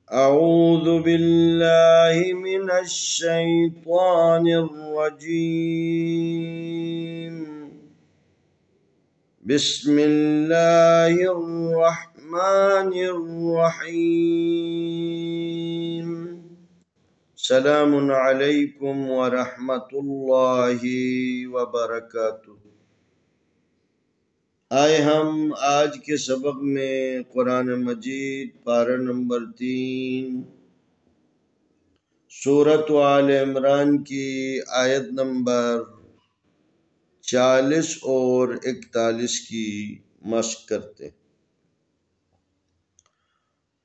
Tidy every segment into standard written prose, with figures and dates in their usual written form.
أعوذ بالله من الشيطان الرجيم. بسم الله الرحمن الرحيم. سلام عليكم ورحمة الله وبركاته. आए हम आज के सबक में कुरान मजीद पारा नंबर 3 सूरत आल इमरान की आयत नंबर 40 और 41 की मश्क करते।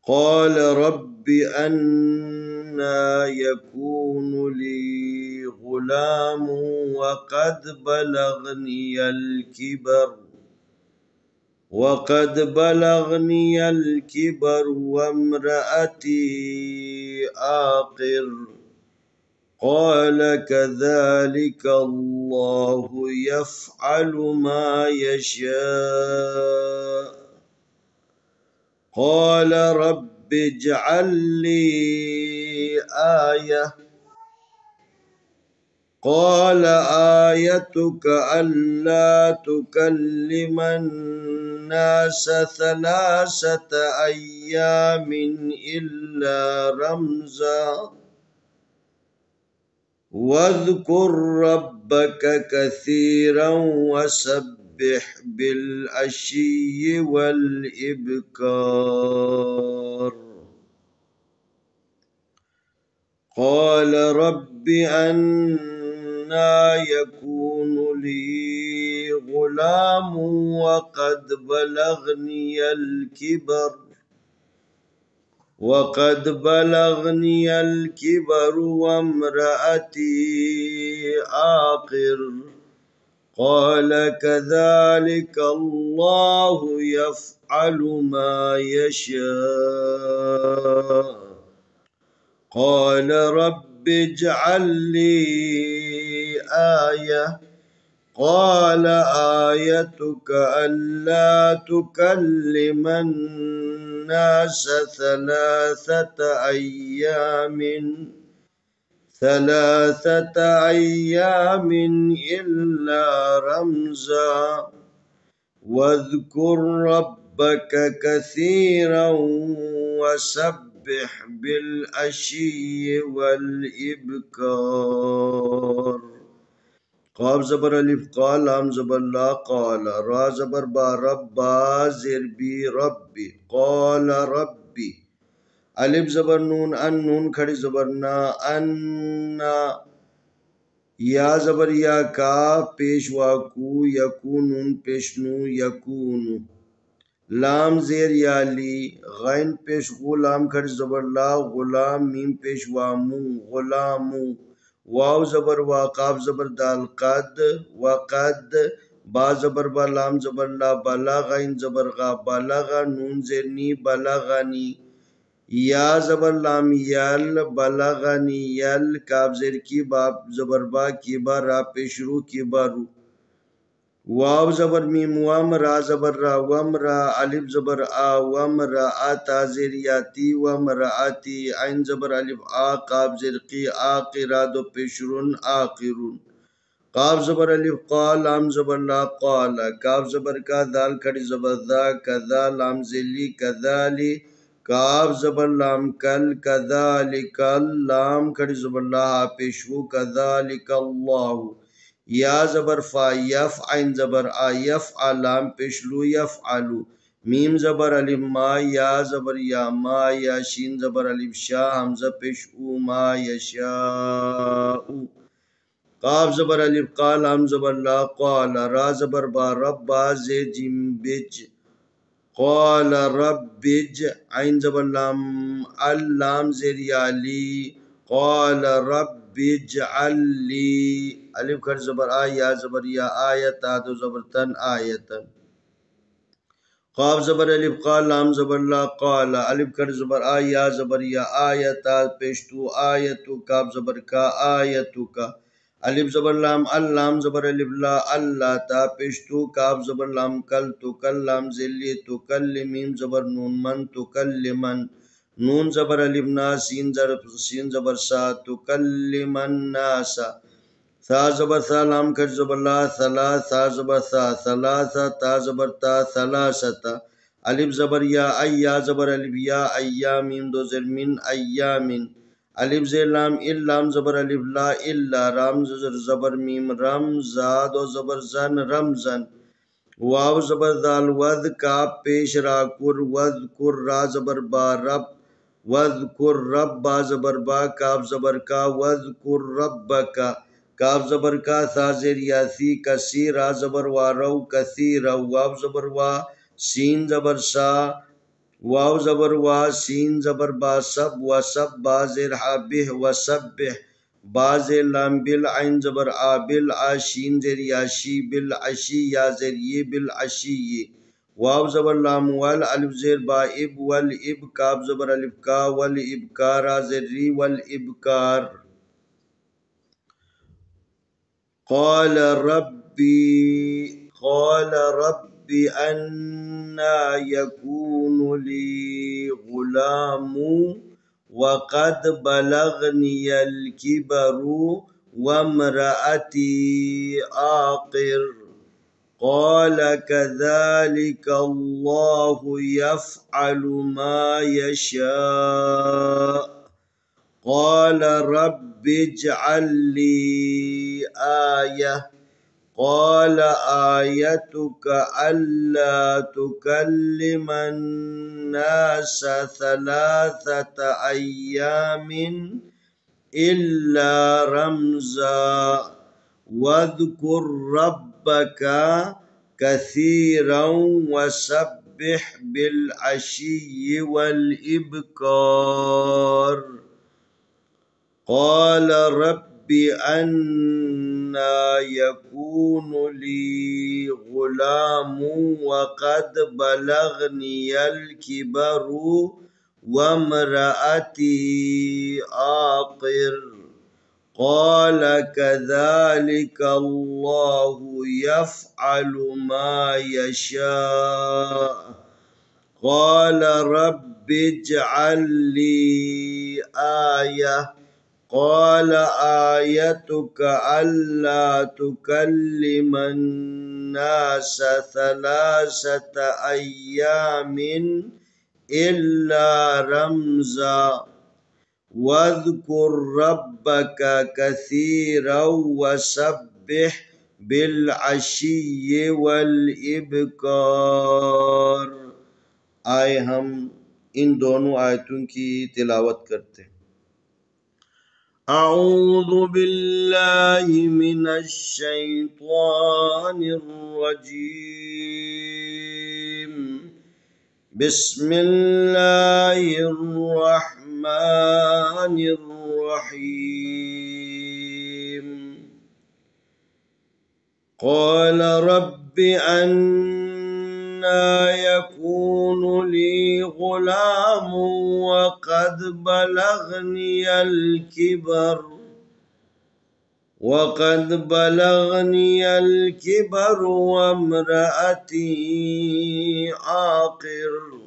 क़ाल रब्बि अन्ना यकूनु ली गुलामुन वक़द बलगनियल किबर वम्रअती आक़िर क़ाल कज़ालिक अल्लाहु यफ़अलु मा यशाअ क़ाल रब्बि इजअल ली आयह क़ाल आयतुक अल्ला तुकल्लिमन नास सलासत अय्यामिन इल्ला रमज़ा वज़्कुर रब्बक कसीरन वसब्बिह बिलअश्यि वल इब्कार। क़ाल रब्बि अन्ना यकूनु ली गुलामुन वक़द बलगनियल किबर वम्रअती आक़िर क़ाल कज़ालिक अल्लाहु यफ़अलु मा यशाअ क़ाल रब्बि इजअल ली आयह क़ाल आयतुक अल्ला तुकल्लिमन नास ثلاثة أيام إلا رمزا واذكر ربك كثيرا وسبح بالعشي والإبكار. قاف زبر الف قال لام زبر لا قال را زبر با رب با زر بی ربی قال ربی الف زبر نون ان نون کھڑی زبر نا انا یا زبر یا کا پیش واکو یکونون پیش نو یکونو لام زیر یا لی غین پیش غلام کھڑی زبر لا غلام میم پیش وامو غلامو واو زبر وا قاف زبر دال قد وقد با زبر با لام زبر لا بلغ عین زبر غا بلغ نون زیر نی بلغنی یا زبر لام یل بلغنی یل کاف زیر کی باب زبر با کی با را پیشرو کی بارو واو زبر میم وام را زبر را وم را الف زبر آ وم را آتا زیر یاتی وم را آتی عین زبر الف آ قاف زیر قی آقرا دو پیشرون آقرون قاف زبر الف قال لام زبر لا قال کاف زبر کا دال کھڑی زبر دا کذا لام زلی کذالی کاف زبر لام کل کذالک لام کھڑی زبر لا پیشو کذالک اللہ یا زبر فا یف عین زبر آ یف لام پیشلو یفعلو میم زبر الف ما یا زبر یا ما یا شین زبر الف شا حمزہ پیش او ما یشاء قاف زبر الف قال لام زبر لا قال را زبر با رب با زی جیم بج قال رب بج عین زبر لام اللام زیر یالی قال رب اجعل لی الف کھڑ زبر آ یا زبر یا آیت دو زبر تن آیتن قاف زبر الف قال لام زبر لا قال الف کھڑ زبر آ یا زبر یا آیت پیشتو آیتو کاف زبر کا آیتو کا الف زبر لام اللام زبر الف لا اللہ تا پیشتو کاف زبر لام کل تو کل لام زلی تو کل میم زبر نون من تو کل من नून ज़बर अलिफ ना सीन ज़बर सा तुकल्लिम अन्नास सा ज़बर सा लाम खर ज़बर ला सला सा ज़बर सा ता ज़बर ता सलासता अलिफ ज़बर या ज़बर अलिफ या अय्या मीम दो ज़ेर मिन अय्यामिन अलिफ ज़ेर लाम इल लाम ज़बर अलिफ ला इल्ला राम ज़बर मीम रम ज़ा दो ज़बर ज़न रमज़न वाव ज़बर दाल वद का पेश रा कुर रा ज़बर बा रब वद कुर रब बा ज़बर बा काफ ज़बर का वद कुर रब का काफ ज़बर का सा ज़ेर यासी कसी रा ज़बर वा रौ कसीर वाव ज़बर वा सीन ज़बर सा वाव ज़बर वा सीन ज़बर बा सब व सब बा ज़ेर हाबिह व सब्बिह बा ज़ेर लाम बिल आइन ज़बर आ बिल आशीन ज़ेर याशी बिल अशी या ज़ेर ये बिल अशी ये वाव ज़बर लाम वल अलिफ ज़ेर बा इब वल इब काफ ज़बर अलिफ का वल इबकारा ज़ेर री वल इबकार قال ربي أنا يكون لي غلام وقد بلغني الكبر وامرأتي آقر قال كذلك الله يفعل ما يشاء قال رب اجعل لي آية قال آيتك ألا تكلم الناس 3 أيام إلا رمزا واذكر ربك كثيرا وسبح بالعشي والإبكار قال رب أنا يكون لي غلام وقد بلغني الكبر وامرأتي آقر قال كذلك الله يفعل ما يشاء قال رب اجعل لي آية قال آيتك ألا تكلم الناس 3 أيام إلا رمزا واذكر ربك كثيرا وسبح بالعشي والإبكار आए हम इन दोनों आयतों की तिलावत करते हैं أعوذ بالله من الشيطان الرجيم بسم الله الرحمن الرحيم قال رب أنا يكون لي غلام وقد بلغني الكبر وامرأتي عاقر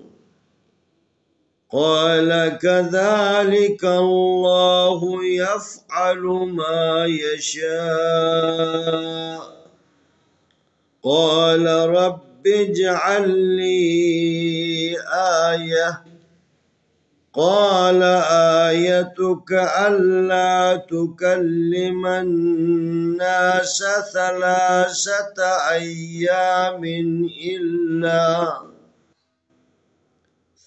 قال كذلك الله يفعل ما يشاء قال رب اجعل لي آية قال آيتك ألا تكلم الناس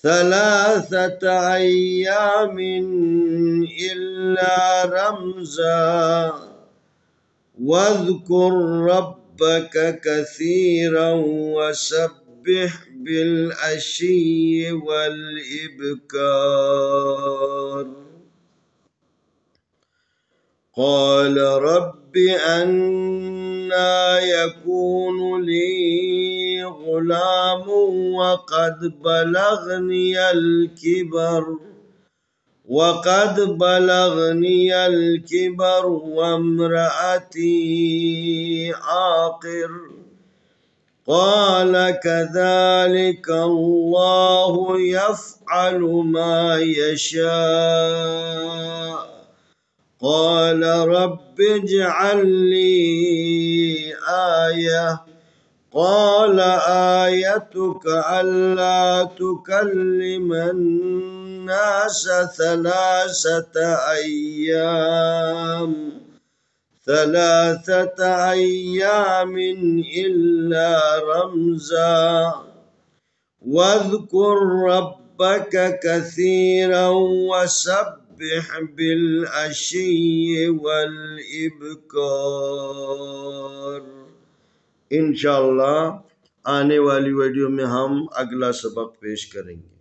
3 أيام إلا رمزا واذكر ربك كثيرا وسبح بالعشي والإبكار قال رب أنا يكون لي غلام وقد بلغني الكبر وامرأتي عاقر قال كذلك الله يفعل ما يشاء قال رب اجعل لي آية قال آيتك ألا تكلم الناس ثلاثة أيام إلا رمزا واذكر ربك كثيرا وسبح بالعشي والإبكار। इंशाअल्लाह आने वाली वीडियो में हम अगला सबक पेश करेंगे।